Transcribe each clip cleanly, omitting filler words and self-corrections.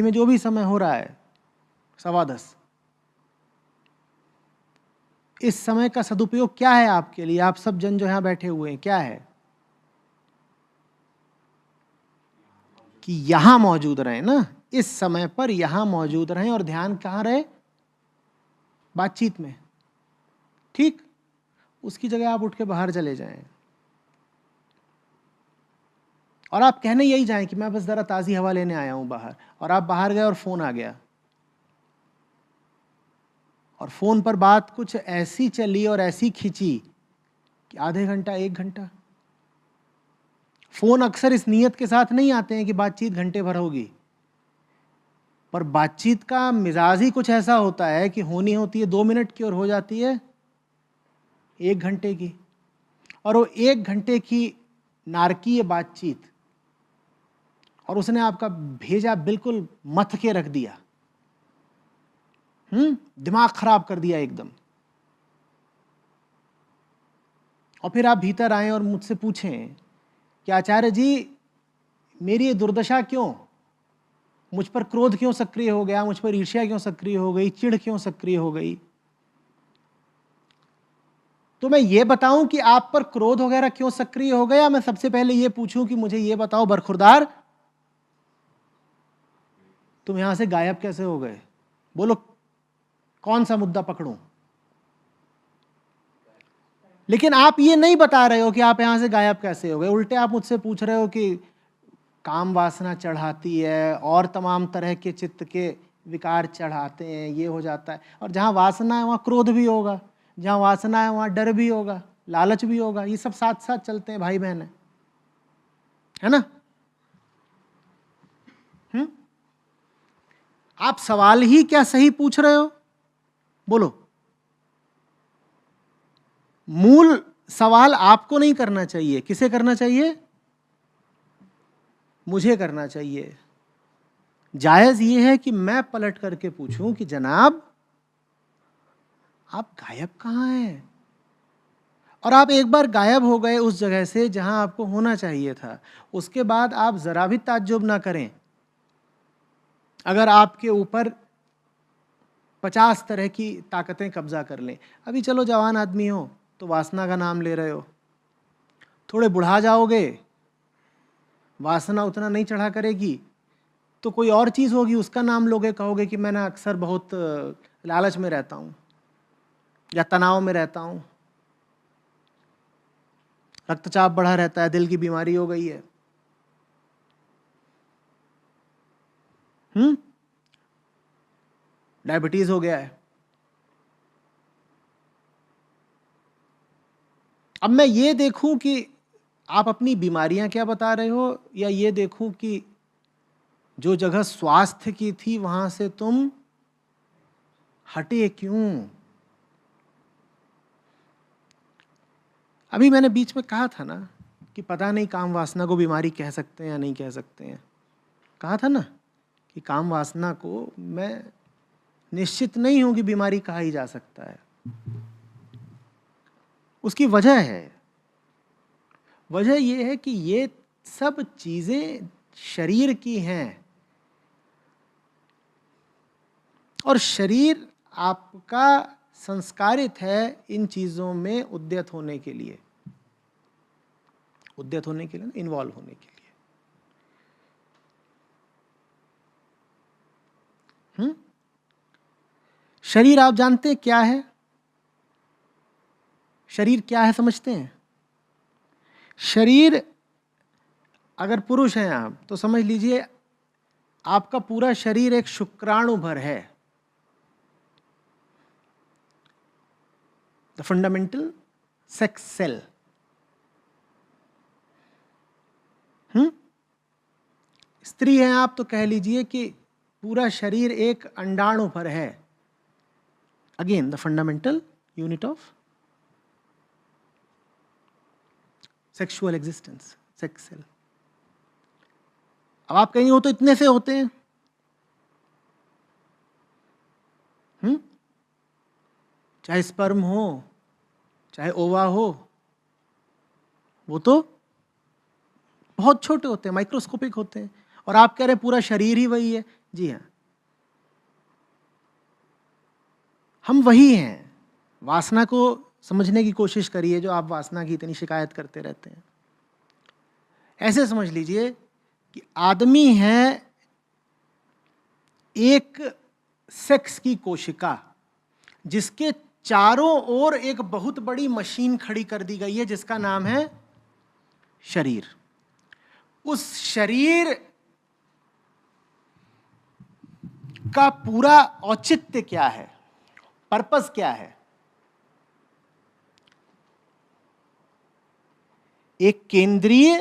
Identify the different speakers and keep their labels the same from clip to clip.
Speaker 1: में जो भी समय हो रहा है 10:15, इस समय का सदुपयोग क्या है आपके लिए? आप सब जन जो यहाँ बैठे हुए हैं, क्या है कि यहाँ मौजूद रहें ना, इस समय पर यहाँ मौजूद रहें और ध्यान कहाँ रहे? बातचीत में। ठीक, उसकी जगह आप उठ के बाहर चले जाएं और आप कहने यही जाएं कि मैं बस ज़रा ताज़ी हवा लेने आया हूँ बाहर, और आप बाहर गए और फ़ोन आ गया, और फ़ोन पर बात कुछ ऐसी चली और ऐसी खिंची कि आधे घंटा 1 घंटा। फ़ोन अक्सर इस नीयत के साथ नहीं आते हैं कि बातचीत घंटे भर होगी, पर बातचीत का मिजाज ही कुछ ऐसा होता है कि होनी होती है 2 मिनट की और हो जाती है 1 घंटे की। और वो 1 घंटे की नारकीय बातचीत, और उसने आपका भेजा बिल्कुल मथ के रख दिया, दिमाग खराब कर दिया एकदम। और फिर आप भीतर आए और मुझसे पूछें कि आचार्य जी मेरी ये दुर्दशा क्यों, मुझ पर क्रोध क्यों सक्रिय हो गया, मुझ पर ईर्ष्या क्यों सक्रिय हो गई, चिढ़ क्यों सक्रिय हो गई? तो मैं ये बताऊं कि आप पर क्रोध वगैरह क्यों सक्रिय हो गया? मैं सबसे पहले ये पूछूं कि मुझे ये बताओ बरखुरदार, तुम यहां से गायब कैसे हो गए? बोलो कौन सा मुद्दा पकड़ूं? लेकिन आप ये नहीं बता रहे हो कि आप यहां से गायब कैसे हो गए, उल्टे आप मुझसे पूछ रहे हो कि काम वासना चढ़ाती है और तमाम तरह के चित्त के विकार चढ़ाते हैं, ये हो जाता है। और जहाँ वासना है वहाँ क्रोध भी होगा, जहाँ वासना है वहाँ डर भी होगा, लालच भी होगा, ये सब साथ साथ चलते हैं भाई बहन, है ना? आप सवाल ही क्या सही पूछ रहे हो? बोलो। मूल सवाल आपको नहीं करना चाहिए, किसे करना चाहिए? मुझे करना चाहिए। जायज ये है कि मैं पलट करके पूछूं कि जनाब आप गायब कहाँ हैं? और आप एक बार गायब हो गए उस जगह से जहां आपको होना चाहिए था, उसके बाद आप जरा भी ताज्जुब ना करें अगर आपके ऊपर 50 तरह की ताकतें कब्जा कर लें। अभी चलो जवान आदमी हो तो वासना का नाम ले रहे हो, थोड़े बुढ़ा जाओगे वासना उतना नहीं चढ़ा करेगी तो कोई और चीज़ होगी उसका नाम लोगे, कहोगे कि मैं ना अक्सर बहुत लालच में रहता हूँ या तनाव में रहता हूँ, रक्तचाप बढ़ा रहता है, दिल की बीमारी हो गई है, डायबिटीज हो गया है। अब मैं ये देखूं कि आप अपनी बीमारियां क्या बता रहे हो, या ये देखूं कि जो जगह स्वास्थ्य की थी वहां से तुम हटे क्यों? अभी मैंने बीच में कहा था ना कि पता नहीं काम वासना को बीमारी कह सकते हैं या नहीं कह सकते हैं। कहा था ना कि काम वासना को मैं निश्चित नहीं हूं कि बीमारी कहा ही जा सकता है। उसकी वजह है, वजह यह है कि ये सब चीजें शरीर की हैं और शरीर आपका संस्कारित है इन चीजों में उद्यत होने के लिए, उद्यत होने के लिए, इन्वॉल्व होने के लिए। शरीर आप जानते हैं क्या है? शरीर क्या है समझते हैं? शरीर, अगर पुरुष हैं आप तो समझ लीजिए आपका पूरा शरीर एक शुक्राणु भर है, द फंडामेंटल सेक्स सेल। स्त्री हैं आप तो कह लीजिए कि पूरा शरीर एक अंडाणु भर है, again the fundamental unit of sexual existence, sex cell. अब आप कहेंगे वो तो इतने से होते हैं, चाहे स्पर्म हो चाहे ओवा हो, वो तो बहुत छोटे होते हैं, माइक्रोस्कोपिक होते हैं। और आप कह रहे हैं पूरा शरीर ही वही है, जी हाँ, हम वही हैं। वासना को समझने की कोशिश करिए, जो आप वासना की इतनी शिकायत करते रहते हैं। ऐसे समझ लीजिए कि आदमी है एक सेक्स की कोशिका, जिसके चारों ओर एक बहुत बड़ी मशीन खड़ी कर दी गई है जिसका नाम है शरीर। उस शरीर का पूरा औचित्य क्या है, पर्पस क्या है? एक केंद्रीय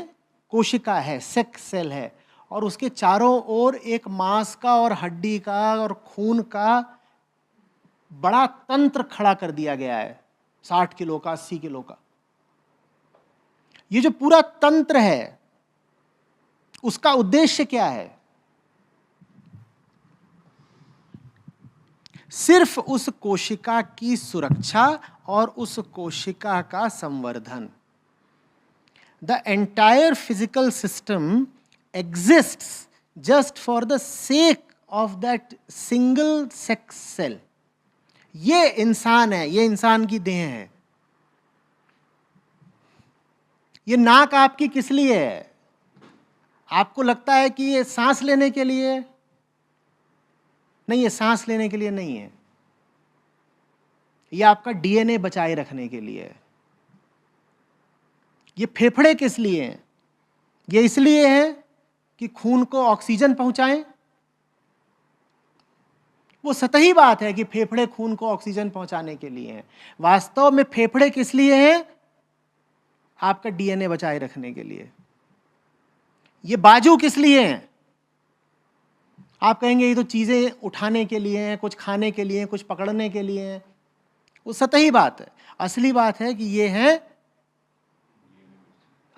Speaker 1: कोशिका है, सेक्स सेल है, और उसके चारों ओर एक मांस का और हड्डी का और खून का बड़ा तंत्र खड़ा कर दिया गया है, 60 किलो का, 80 किलो का। ये जो पूरा तंत्र है, उसका उद्देश्य क्या है? सिर्फ उस कोशिका की सुरक्षा और उस कोशिका का संवर्धन। The entire physical system exists just for the sake of that single sex cell. ये इंसान है, ये इंसान की देह है। ये नाक आपकी किस लिए है? आपको लगता है कि ये सांस लेने के लिए? नहीं, ये सांस लेने के लिए नहीं है। ये आपका डीएनए बचाए रखने के लिए है। ये फेफड़े किस लिए हैं? ये इसलिए है कि खून को ऑक्सीजन पहुंचाएं। वो सतही बात है कि फेफड़े खून को ऑक्सीजन पहुंचाने के लिए हैं। वास्तव में फेफड़े किस लिए हैं? आपका डीएनए बचाए रखने के लिए। ये बाजू किस लिए हैं? आप कहेंगे ये तो चीजें उठाने के लिए हैं, कुछ खाने के लिए, कुछ पकड़ने के लिए हैं। वो सतही बात है। असली बात है कि ये है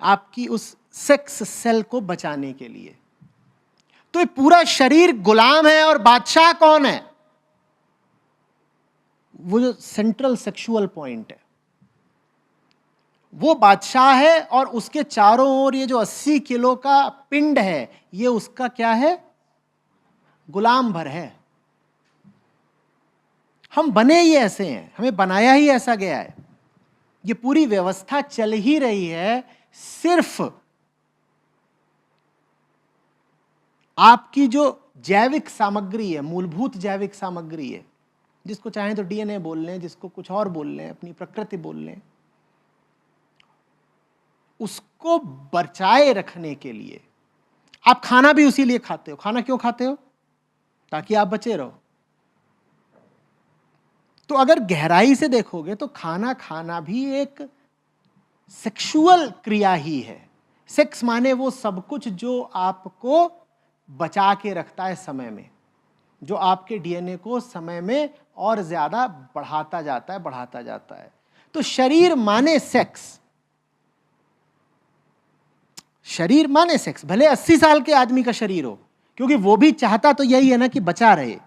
Speaker 1: आपकी उस सेक्स सेल को बचाने के लिए। तो ये पूरा शरीर गुलाम है, और बादशाह कौन है? वो जो सेंट्रल सेक्सुअल पॉइंट है, वो बादशाह है, और उसके चारों ओर ये जो 80 किलो का पिंड है, ये उसका क्या है? गुलाम भर है। हम बने ही ऐसे हैं, हमें बनाया ही ऐसा गया है। ये पूरी व्यवस्था चल ही रही है सिर्फ आपकी जो जैविक सामग्री है, मूलभूत जैविक सामग्री है, जिसको चाहें तो डीएनए बोल लें, जिसको कुछ और बोल लें, अपनी प्रकृति बोल लें, उसको बचाए रखने के लिए आप खाना भी उसी लिए खाते हो। खाना क्यों खाते हो? ताकि आप बचे रहो। तो अगर गहराई से देखोगे तो खाना खाना भी एक सेक्सुअल क्रिया ही है। सेक्स माने वो सब कुछ जो आपको बचा के रखता है समय में, जो आपके डीएनए को समय में और ज्यादा बढ़ाता जाता है। तो शरीर माने सेक्स, शरीर माने सेक्स। भले 80 साल के आदमी का शरीर हो, क्योंकि वो भी चाहता तो यही है ना कि बचा रहे।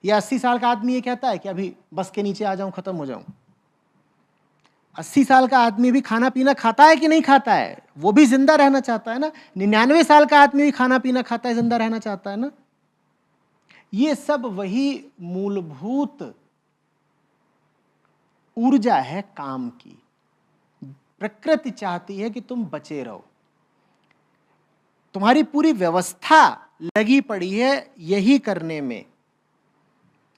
Speaker 1: या 80 साल का आदमी ये कहता है कि अभी बस के नीचे आ जाऊं, खत्म हो जाऊं। 80 साल का आदमी भी खाना पीना खाता है कि नहीं खाता है? वो भी जिंदा रहना चाहता है ना। 99 साल का आदमी भी खाना पीना खाता है, जिंदा रहना चाहता है ना। ये सब वही मूलभूत ऊर्जा है काम की। प्रकृति चाहती है कि तुम बचे रहो। तुम्हारी पूरी व्यवस्था लगी पड़ी है यही करने में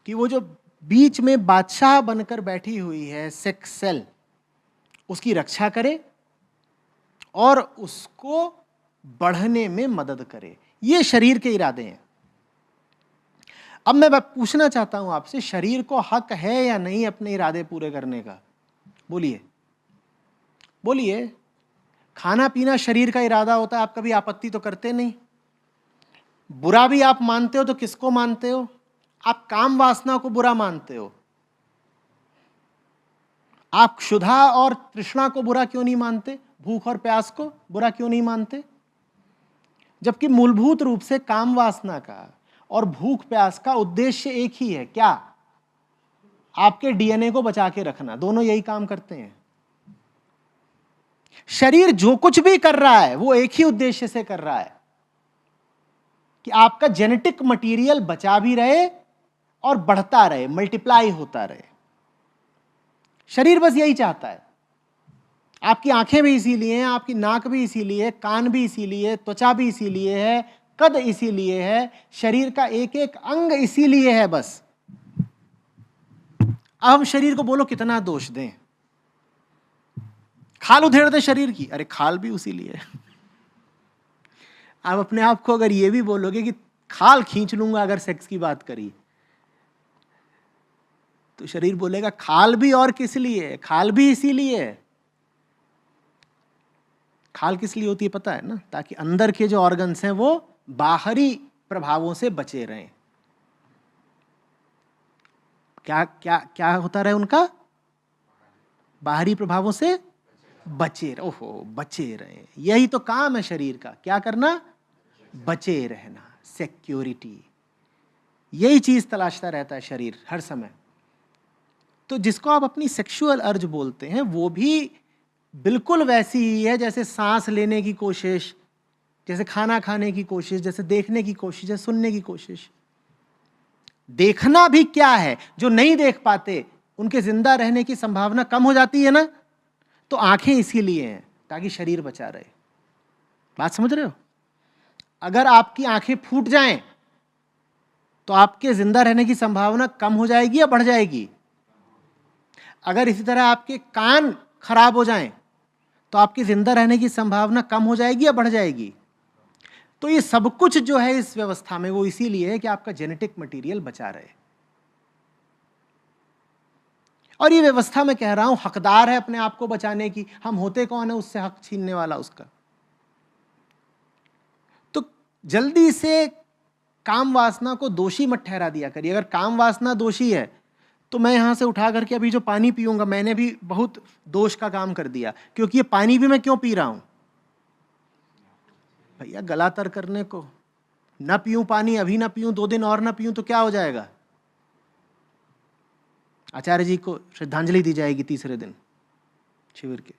Speaker 1: कि वो जो बीच में बादशाह बनकर बैठी हुई है सेक्स सेल, उसकी रक्षा करे और उसको बढ़ने में मदद करे। ये शरीर के इरादे हैं। अब मैं पूछना चाहता हूं आपसे, शरीर को हक है या नहीं अपने इरादे पूरे करने का? बोलिए बोलिए। खाना पीना शरीर का इरादा होता है, आप कभी आपत्ति तो करते नहीं। बुरा भी आप मानते हो तो किसको मानते हो? आप काम वासना को बुरा मानते हो। आप क्षुधा और तृष्णा को बुरा क्यों नहीं मानते? भूख और प्यास को बुरा क्यों नहीं मानते? जबकि मूलभूत रूप से काम वासना का और भूख प्यास का उद्देश्य एक ही है। क्या? आपके डीएनए को बचा के रखना। दोनों यही काम करते हैं। शरीर जो कुछ भी कर रहा है वो एक ही उद्देश्य से कर रहा है। कि आपका जेनेटिक मटेरियल बचा भी रहे और बढ़ता रहे, मल्टीप्लाई होता रहे। शरीर बस यही चाहता है। आपकी आंखें भी इसीलिए हैं, आपकी नाक भी इसीलिए है, कान भी इसीलिए, त्वचा भी इसीलिए है, कद इसीलिए है, शरीर का एक एक अंग इसीलिए है बस। अब हम शरीर को बोलो कितना दोष दें, खाल उधेड़ दे शरीर की, अरे खाल भी उसी लिए है। आप अपने आप को अगर ये भी बोलोगे कि खाल खींच लूंगा अगर सेक्स की बात करी, तो शरीर बोलेगा खाल भी और किस लिए, खाल भी इसीलिए है। खाल किस लिए होती है पता है ना? ताकि अंदर के जो ऑर्गन्स हैं वो बाहरी प्रभावों से बचे रहें। क्या क्या क्या होता रहे उनका? बाहरी प्रभावों से बचे रहे। ओहो, बचे रहे, यही तो काम है शरीर का। क्या करना? बचे रहना, सिक्योरिटी। यही चीज तलाशता रहता है शरीर हर समय। तो जिसको आप अपनी सेक्सुअल अर्ज बोलते हैं वो भी बिल्कुल वैसी ही है जैसे सांस लेने की कोशिश, जैसे खाना खाने की कोशिश, जैसे देखने की कोशिश, जैसे सुनने की कोशिश। देखना भी क्या है, जो नहीं देख पाते उनके जिंदा रहने की संभावना कम हो जाती है ना। तो आंखें इसीलिए हैं ताकि शरीर बचा रहे। बात समझ रहे हो? अगर आपकी आंखें फूट जाएं तो आपके जिंदा रहने की संभावना कम हो जाएगी या बढ़ जाएगी? अगर इसी तरह आपके कान खराब हो जाएं तो आपकी जिंदा रहने की संभावना कम हो जाएगी या बढ़ जाएगी? तो ये सब कुछ जो है इस व्यवस्था में वो इसीलिए है कि आपका जेनेटिक मटेरियल बचा रहे। और ये व्यवस्था मैं कह रहा हूं हकदार है अपने आप को बचाने की। हम होते कौन है उससे हक छीनने वाला उसका? तो जल्दी से काम वासना को दोषी मत ठहरा दिया करिए। अगर काम वासना दोषी है तो मैं यहां से उठा करके अभी जो पानी पीऊंगा, मैंने भी बहुत दोष का काम कर दिया, क्योंकि ये पानी भी मैं क्यों पी रहा हूं भैया? गला तर करने को। ना पीऊं पानी, अभी ना पीऊं, 2 दिन और ना पीऊं तो क्या हो जाएगा? आचार्य जी को श्रद्धांजलि दी जाएगी तीसरे दिन शिविर के,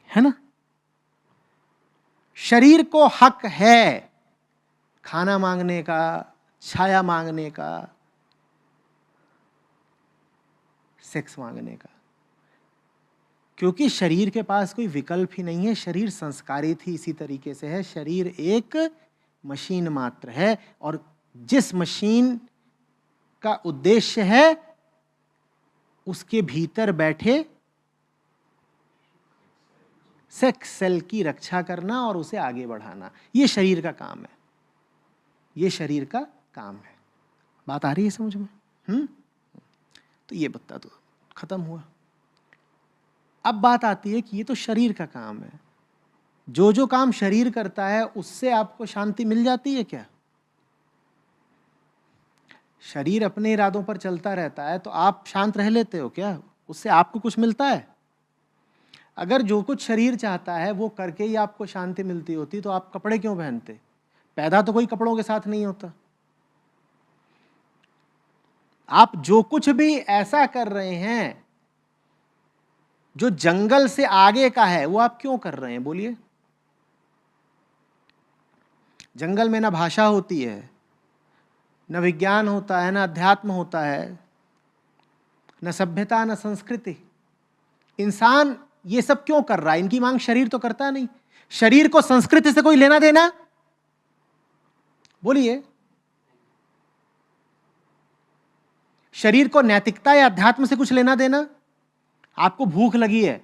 Speaker 1: है ना? शरीर को हक है खाना मांगने का, छाया मांगने का, सेक्स मांगने का, क्योंकि शरीर के पास कोई विकल्प ही नहीं है। शरीर संस्कारित ही इसी तरीके से है। शरीर एक मशीन मात्र है और जिस मशीन का उद्देश्य है उसके भीतर बैठे सेक्स सेल की रक्षा करना और उसे आगे बढ़ाना, ये शरीर का काम है। ये शरीर का काम है। बात आ रही है समझ में? तो ये बता दो, खत्म हुआ। अब बात आती है कि ये तो शरीर का काम है। जो जो काम शरीर करता है उससे आपको शांति मिल जाती है क्या? शरीर अपने इरादों पर चलता रहता है तो आप शांत रह लेते हो क्या? उससे आपको कुछ मिलता है? अगर जो कुछ शरीर चाहता है वो करके ही आपको शांति मिलती होती तो आप कपड़े क्यों पहनते? पैदा तो कोई कपड़ों के साथ नहीं होता। आप जो कुछ भी ऐसा कर रहे हैं जो जंगल से आगे का है वो आप क्यों कर रहे हैं बोलिए? जंगल में ना भाषा होती है, न विज्ञान होता है, न अध्यात्म होता है, न सभ्यता, न संस्कृति। इंसान ये सब क्यों कर रहा है? इनकी मांग शरीर तो करता नहीं। शरीर को संस्कृति से कोई लेना देना बोलिए? शरीर को नैतिकता या अध्यात्म से कुछ लेना देना? आपको भूख लगी है,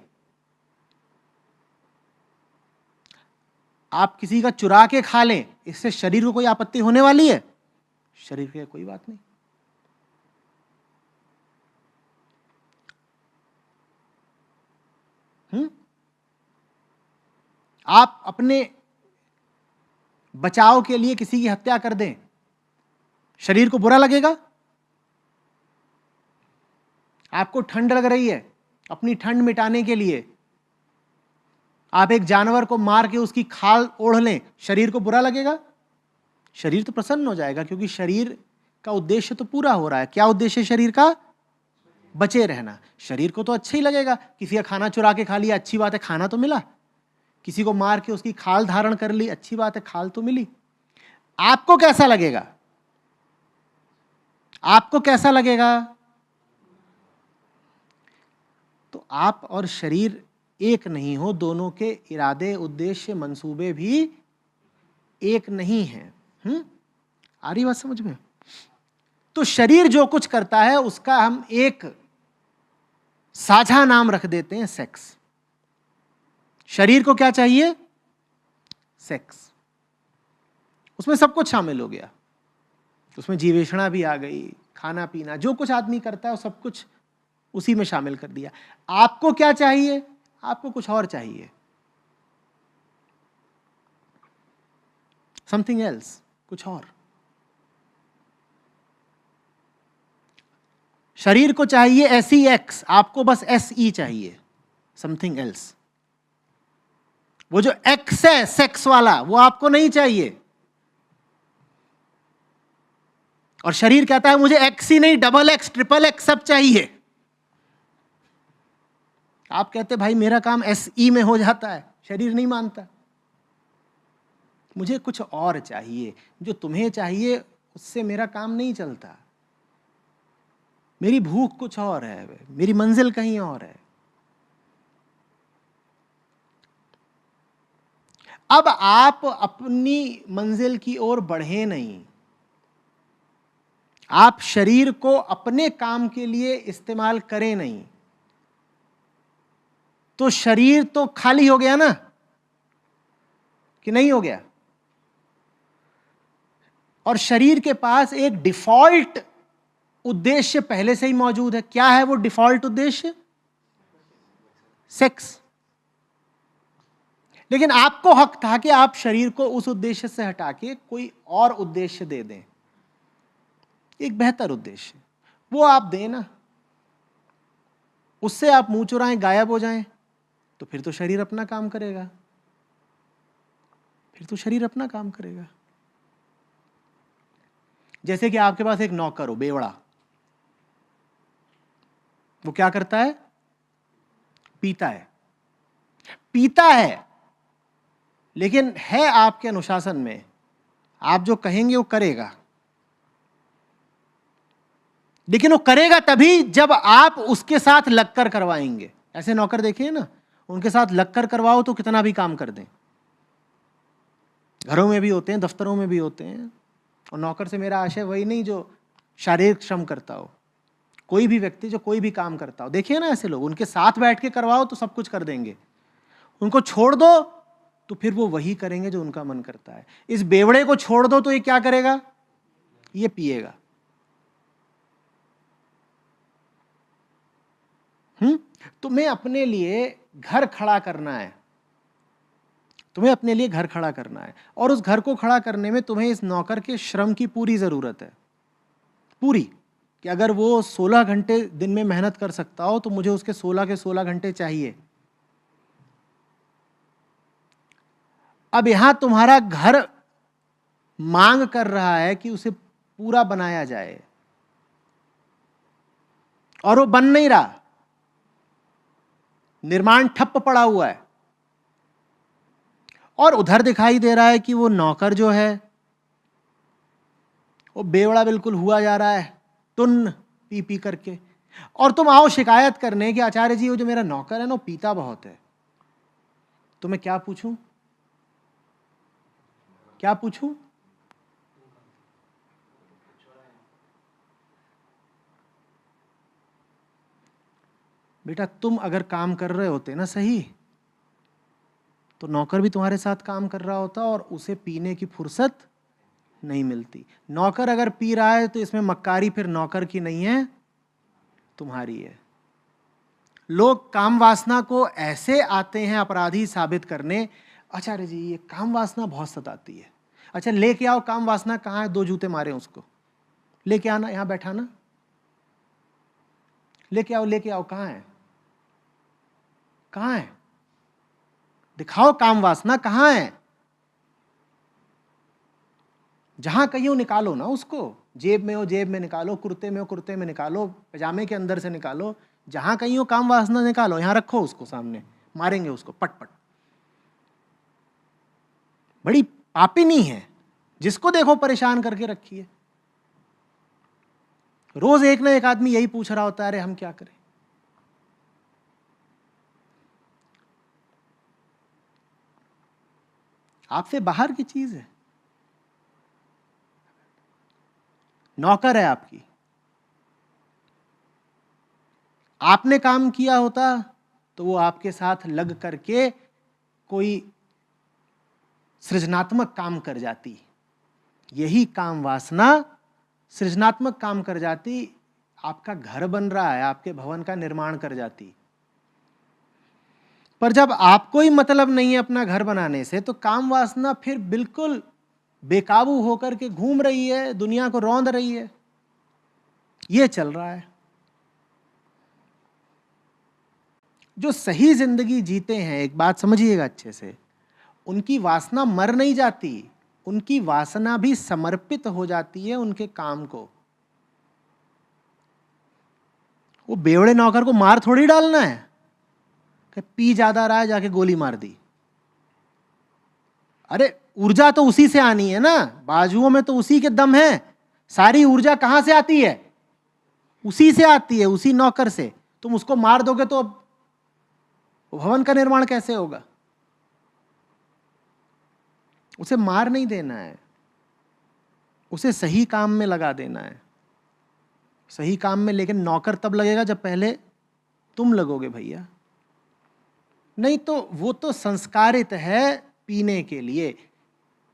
Speaker 1: आप किसी का चुरा के खा लें, इससे शरीर को कोई आपत्ति होने वाली है? शरीर की कोई बात नहीं। आप अपने बचाव के लिए किसी की हत्या कर दें, शरीर को बुरा लगेगा? आपको ठंड लग रही है, अपनी ठंड मिटाने के लिए आप एक जानवर को मार के उसकी खाल ओढ़ लें, शरीर को बुरा लगेगा? शरीर तो प्रसन्न हो जाएगा, क्योंकि शरीर का उद्देश्य तो पूरा हो रहा है। क्या उद्देश्य शरीर का? बचे रहना। शरीर को तो अच्छा ही लगेगा। किसी का खाना चुरा के खा लिया, अच्छी बात है, खाना तो मिला। किसी को मार के उसकी खाल धारण कर ली, अच्छी बात है, खाल तो मिली। आपको कैसा लगेगा? आपको कैसा लगेगा? तो आप और शरीर एक नहीं हो, दोनों के इरादे, उद्देश्य, मंसूबे भी एक नहीं हैं। आ रही बात समझ में? तो शरीर जो कुछ करता है उसका हम एक साझा नाम रख देते हैं, सेक्स। शरीर को क्या चाहिए? सेक्स। उसमें सब कुछ शामिल हो गया, उसमें जीवेषणा भी आ गई, खाना पीना, जो कुछ आदमी करता है वो सब कुछ उसी में शामिल कर दिया। आपको क्या चाहिए? आपको कुछ और चाहिए, समथिंग एल्स, कुछ और। शरीर को चाहिए SEX, आपको बस SE चाहिए, समथिंग एल्स। वो जो X है सेक्स वाला, वो आपको नहीं चाहिए। और शरीर कहता है मुझे X ही नहीं, XX, XXX सब चाहिए। आप कहते भाई मेरा काम SE में हो जाता है, शरीर नहीं मानता, मुझे कुछ और चाहिए। जो तुम्हें चाहिए उससे मेरा काम नहीं चलता, मेरी भूख कुछ और है, मेरी मंजिल कहीं और है। अब आप अपनी मंजिल की ओर बढ़े नहीं, आप शरीर को अपने काम के लिए इस्तेमाल करें नहीं, तो शरीर तो खाली हो गया ना, कि नहीं हो गया? और शरीर के पास एक डिफॉल्ट उद्देश्य पहले से ही मौजूद है। क्या है वो डिफॉल्ट उद्देश्य? सेक्स। लेकिन आपको हक था कि आप शरीर को उस उद्देश्य से हटा के कोई और उद्देश्य दे दें, एक बेहतर उद्देश्य, वो आप दें ना। उससे आप मुंह चुराएं, गायब हो जाएं, तो फिर तो शरीर अपना काम करेगा, फिर तो शरीर अपना काम करेगा। जैसे कि आपके पास एक नौकर हो, बेवड़ा, वो क्या करता है? पीता है, पीता है, लेकिन है आपके अनुशासन में, आप जो कहेंगे वो करेगा। लेकिन वो करेगा तभी जब आप उसके साथ लगकर करवाएंगे। ऐसे नौकर देखे हैं ना, उनके साथ लगकर करवाओ तो कितना भी काम कर दें। घरों में भी होते हैं, दफ्तरों में भी होते हैं। और नौकर से मेरा आशय वही नहीं जो शारीरिक श्रम करता हो, कोई भी व्यक्ति जो कोई भी काम करता हो, देखिए ना ऐसे लोग, उनके साथ बैठ के करवाओ तो सब कुछ कर देंगे, उनको छोड़ दो तो फिर वो वही करेंगे जो उनका मन करता है। इस बेवड़े को छोड़ दो तो ये क्या करेगा? ये पिएगा। तुम्हें अपने लिए घर खड़ा करना है, तुम्हें अपने लिए घर खड़ा करना है, और उस घर को खड़ा करने में तुम्हें इस नौकर के श्रम की पूरी जरूरत है, पूरी। कि अगर वो 16 घंटे दिन में मेहनत कर सकता हो तो मुझे उसके 16 के 16 घंटे चाहिए। अब यहां तुम्हारा घर मांग कर रहा है कि उसे पूरा बनाया जाए, और वो बन नहीं रहा, निर्माण ठप्प पड़ा हुआ है। और उधर दिखाई दे रहा है कि वो नौकर जो है वो बेवड़ा बिल्कुल हुआ जा रहा है, टुन्न पी पी करके। और तुम आओ शिकायत करने कि आचार्य जी वो जो मेरा नौकर है ना वो पीता बहुत है। तो मैं क्या पूछूं? क्या पूछूं? बेटा तुम अगर काम कर रहे होते ना सही, तो नौकर भी तुम्हारे साथ काम कर रहा होता और उसे पीने की फुर्सत नहीं मिलती। नौकर अगर पी रहा है तो इसमें मक्कारी फिर नौकर की नहीं है, तुम्हारी है। लोग काम वासना को ऐसे आते हैं अपराधी साबित करने, आचार्य जी ये काम वासना बहुत सताती है। अच्छा लेके आओ काम वासना, कहाँ है? 2 जूते मारे उसको, लेके आना, यहां बैठाना, लेके आओ, लेके आओ, कहाँ है? कहाँ है? दिखाओ काम वासना कहाँ है। जहां कहीं हो निकालो ना उसको, जेब में हो जेब में निकालो, कुर्ते में हो कुर्ते में निकालो, पजामे के अंदर से निकालो, जहां कहीं हो काम वासना निकालो, यहां रखो उसको सामने, मारेंगे उसको पट पट। बड़ी पापिनी है, जिसको देखो परेशान करके रखी है। रोज एक ना एक आदमी यही पूछ रहा होता है, अरे हम क्या करें। आपसे बाहर की चीज है, नौकर है आपकी। आपने काम किया होता तो वो आपके साथ लग करके कोई सृजनात्मक काम कर जाती। यही काम वासना सृजनात्मक काम कर जाती, आपका घर बन रहा है, आपके भवन का निर्माण कर जाती। पर जब आपको ही मतलब नहीं है अपना घर बनाने से, तो काम वासना फिर बिल्कुल बेकाबू होकर के घूम रही है, दुनिया को रौंद रही है। ये चल रहा है। जो सही जिंदगी जीते हैं, एक बात समझिएगा अच्छे से, उनकी वासना मर नहीं जाती, उनकी वासना भी समर्पित हो जाती है उनके काम को। वो बेवड़े नौकर को मार थोड़ी डालना है कि पी ज्यादा रहा है जाके गोली मार दी। अरे ऊर्जा तो उसी से आनी है ना, बाजुओं में तो उसी के दम है। सारी ऊर्जा कहां से आती है? उसी से आती है, उसी नौकर से। तुम उसको मार दोगे तो भवन का निर्माण कैसे होगा? उसे मार नहीं देना है, उसे सही काम में लगा देना है। सही काम में लेकिन नौकर तब लगेगा जब पहले तुम लगोगे भैया। नहीं तो वो तो संस्कारित है पीने के लिए।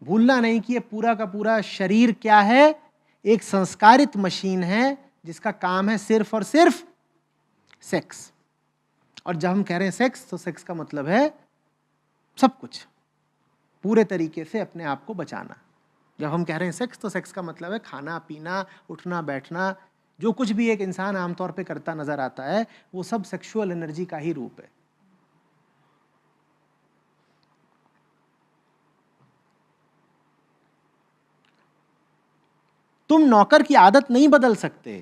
Speaker 1: भूलना नहीं कि ये पूरा का पूरा शरीर क्या है, एक संस्कारित मशीन है जिसका काम है सिर्फ और सिर्फ सेक्स। और जब हम कह रहे हैं सेक्स, तो सेक्स का मतलब है सब कुछ, पूरे तरीके से अपने आप को बचाना। जब हम कह रहे हैं सेक्स, तो सेक्स का मतलब है खाना पीना, उठना बैठना, जो कुछ भी एक इंसान आमतौर पे करता नजर आता है, वो सब सेक्सुअल एनर्जी का ही रूप है। तुम नौकर की आदत नहीं बदल सकते।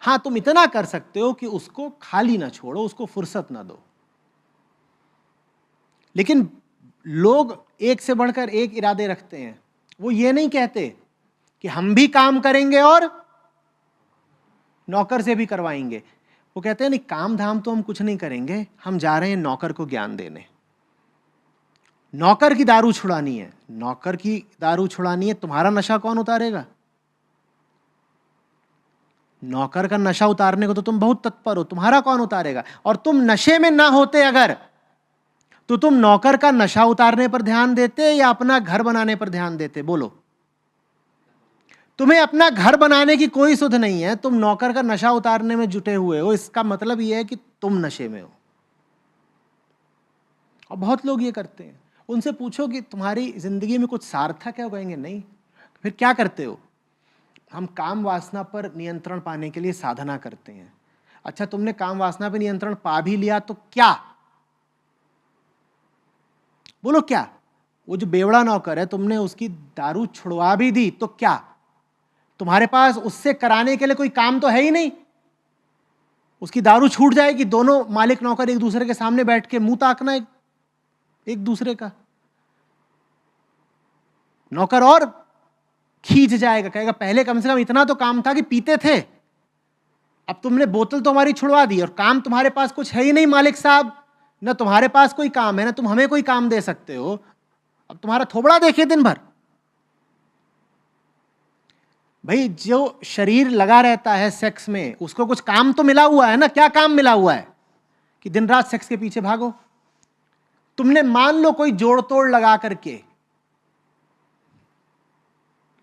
Speaker 1: हाँ, तुम इतना कर सकते हो कि उसको खाली ना छोड़ो, उसको फुर्सत ना दो। लेकिन लोग एक से बढ़कर एक इरादे रखते हैं। वो ये नहीं कहते कि हम भी काम करेंगे और नौकर से भी करवाएंगे। वो कहते हैं नहीं, काम धाम तो हम कुछ नहीं करेंगे, हम जा रहे हैं नौकर को ज्ञान देने। नौकर की दारू छुड़ानी है, नौकर की दारू छुड़ानी है। तुम्हारा नशा कौन उतारेगा? नौकर का नशा उतारने को तो तुम बहुत तत्पर हो, तुम्हारा कौन उतारेगा? और तुम नशे में ना होते अगर, तो तुम नौकर का नशा उतारने पर ध्यान देते या अपना घर बनाने पर ध्यान देते? बोलो। तुम्हें अपना घर बनाने की कोई सुध नहीं है, तुम नौकर का नशा उतारने में जुटे हुए हो। इसका मतलब यह है कि तुम नशे में हो। और बहुत लोग ये करते हैं। उनसे पूछो कि तुम्हारी जिंदगी में कुछ सार्थक है? वो कहेंगे नहीं। फिर क्या करते हो? हम काम वासना पर नियंत्रण पाने के लिए साधना करते हैं। अच्छा, तुमने काम वासना पर नियंत्रण पा भी लिया तो क्या? बोलो क्या? वो जो बेवड़ा नौकर है, तुमने उसकी दारू छुड़वा भी दी तो क्या? तुम्हारे पास उससे कराने के लिए कोई काम तो है ही नहीं। उसकी दारू छूट जाएगी, दोनों मालिक नौकर एक दूसरे के सामने बैठ के मुंह ताकना एक दूसरे का। नौकर और खींच जाएगा, कहेगा पहले कम से कम इतना तो काम था कि पीते थे, अब तुमने बोतल तो हमारी छुड़वा दी और काम तुम्हारे पास कुछ है ही नहीं मालिक साहब। ना तुम्हारे पास कोई काम है, ना तुम हमें कोई काम दे सकते हो। अब तुम्हारा थोबड़ा देखे दिन भर। भाई, जो शरीर लगा रहता है सेक्स में, उसको कुछ काम तो मिला हुआ है ना? क्या काम मिला हुआ है कि दिन रात सेक्स के पीछे भागो? तुमने मान लो कोई जोड़ तोड़ लगा करके,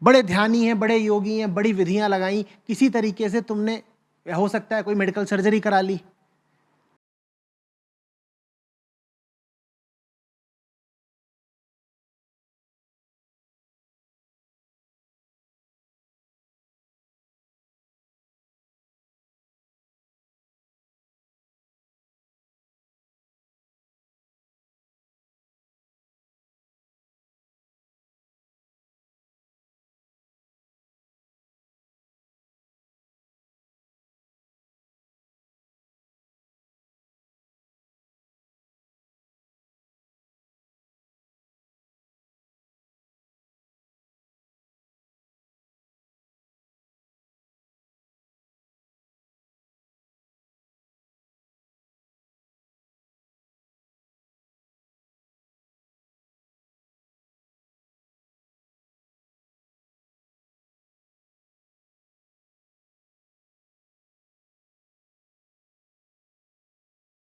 Speaker 1: बड़े ध्यानी हैं, बड़े योगी हैं, बड़ी विधियां लगाई, किसी तरीके से तुमने, हो सकता है कोई मेडिकल सर्जरी करा ली,